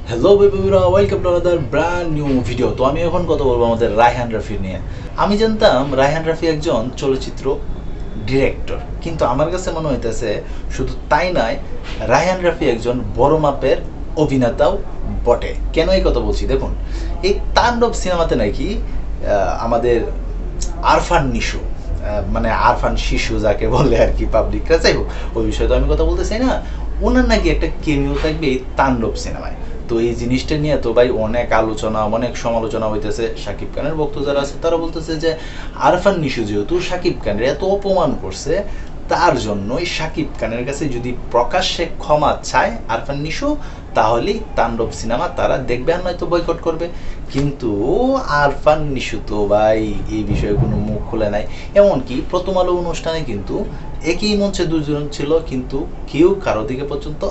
Hello বেবিরা, welcome to another brand new video. তো আমি এখন কথা বলবো আমাদের রায়হান রাফি নিয়ে। আমি জানতাম রায়হান রাফি একজন চলচ্চিত্র ডিরেক্টর, কিন্তু আমার কাছে মনে হইতেছে শুধু তাই নয়, রায়হান রাফি একজন বড় মাপের অভিনেতাও বটে। কেন এই কথা বলছি দেখুন, এই তাণ্ডব সিনেমাতে নাকি আমাদের আরফান নিশো, মানে আরফান শিশু যাকে বলে আর কি পাবলিকরা, যাই হোক ওই বিষয়ে তো আমি কথা বলতে চাই না, ওনার নাকি একটা কেমিও থাকবে এই তাণ্ডব সিনেমায়। তো এই জিনিসটা নিয়ে তো ভাই অনেক আলোচনা, অনেক সমালোচনা হইতেছে। শাকিব খানের ভক্ত যারা আছে তারা বলতেছে যে আরফান নিশু যেহেতু শাকিব খানের এত অপমান করছে, তার জন্যই শাকিব খানের কাছে যদি প্রকাশ্যে ক্ষমা চায় আরফান নিশু, তাহলেই তাণ্ডব সিনেমা তারা দেখবে আর নয়তো বয়কট করবে। কিন্তু আরফান নিশু তো ভাই এই বিষয়ে কোনো মুখ খুলে নাই। এমনকি প্রথম আলো অনুষ্ঠানে কিন্তু একই মঞ্চে দুজন ছিল, কিন্তু কেউ কারো দিকে পর্যন্ত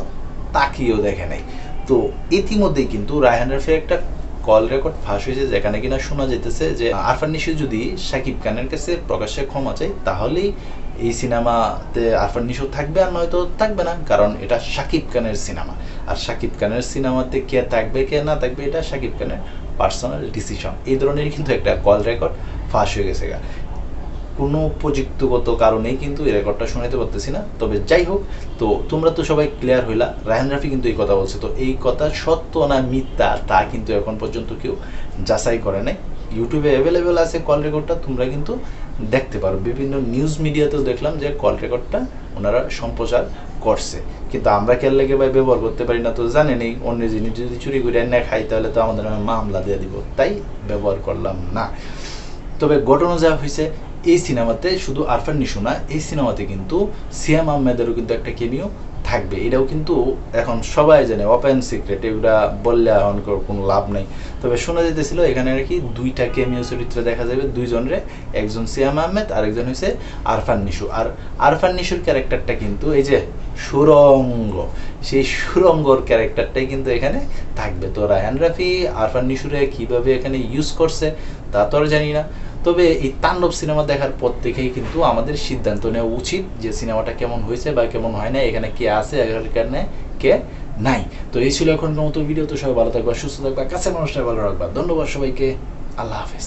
তাকিয়েও দেখে নাই। তো ইতিমধ্যেই কিন্তু রায়হান রাফির একটা কল রেকর্ড ফাঁস হয়েছে, যেখানে কিনা শোনা যেতেছে যে আরফান নিশু যদি শাকিব খানের কাছে প্রকাশ্যে ক্ষমা চাই, তাহলেই এই সিনেমাতে আরফান নিশু থাকবে আর নয়তো থাকবে না, কারণ এটা শাকিব খানের সিনেমা। আর শাকিব খানের সিনেমাতে কে থাকবে কে না থাকবে এটা শাকিব খানের পার্সোনাল ডিসিশন। এই ধরনের কিন্তু একটা কল রেকর্ড ফাঁস হয়ে গেছে। কোনো প্রযুক্তিগত কারণেই কিন্তু এই রেকর্ডটা শোনাতে পারতেছি না। তবে যাই হোক, তো তোমরা তো সবাই ক্লিয়ার হইলা, রায়হান রাফি কিন্তু এই কথা বলছে। তো এই কথা সত্য না মিথ্যা তা কিন্তু এখন পর্যন্ত কেউ যাচাই করে নাই। ইউটিউবে অ্যাভেলেবেল আছে কল রেকর্ডটা, তোমরা কিন্তু দেখতে পারো। বিভিন্ন নিউজ মিডিয়াতেও দেখলাম যে কল রেকর্ডটা ওনারা সম্প্রচার করছে, কিন্তু আমরা কেন লেগে ভাই ব্যবহার করতে পারি না তো জানেনই। অন্য জিনিস যদি চুরি করে না খাই তাহলে তো আমাদের নামে মামলা দিয়ে দিব, তাই ব্যবহার করলাম না। তবে ঘটনা যা হয়েছে, এই সিনেমাতে শুধু আরফান নিশু না, এই সিনেমাতে কিন্তু সিয়াম আহমেদেরও কিন্তু একটা কেমিও থাকবে। এটাও কিন্তু এখন সবাই জানে, ওপেন সিক্রেট, এগুলা বললে এখন কোনো লাভ নেই। তবে শোনা যেতেছিল এখানে আর কি দুইটা কেমিও চরিত্রে দেখা যাবে দুইজনরে, একজন সিয়াম আহমেদ আর একজন হয়েছে আরফান নিশু। আর আরফান নিশুর ক্যারেক্টারটা কিন্তু এই যে সুরঙ্গ, সেই সুরঙ্গর ক্যারেক্টারটাই কিন্তু এখানে থাকবে। তো রায়হান রাফি আরফান নিশুরে কিভাবে এখানে ইউজ করছে তা তো আর জানি না। তবে এই তাণ্ডব সিনেমা দেখার পর থেকেই কিন্তু আমাদের সিদ্ধান্ত নেওয়া উচিত যে সিনেমাটা কেমন হয়েছে বা কেমন হয় না, এখানে কে আছে এখানে কে নাই। তো এই ছিল এখনকার মতো ভিডিও। তো সবাই ভালো থাকবা, সুস্থ থাকবা, কাছের মানুষটা ভালো রাখবা। ধন্যবাদ সবাইকে, আল্লাহ হাফেজ।